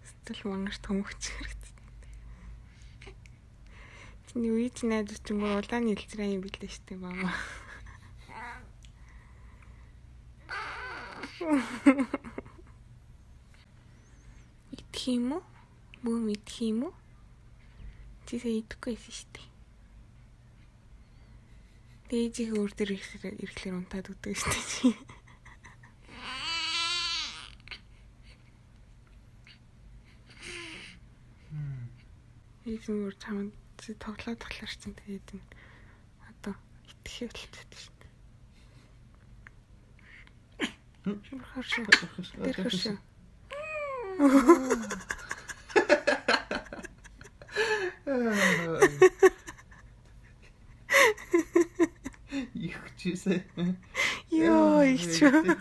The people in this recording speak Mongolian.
Сэтгэл мангаш төмөгч хэрэгтэй. Чиний үеч найдвар ч юм уу улааны илчраа юм билээ штэ мама. Идэх юм уу? Мөн идэх юм уу? Чи сая идэхгүй байсан штэ. Ээжийг өөр дээр ирэхлээр унтаад өгдөг штэ чи. Эзэн өөр чамд тоглоод чинь тэгээд нь одоо итгэхээ болчихсон шүү дээ. Харшаа. Их чийсэ. Йоо, их чөө.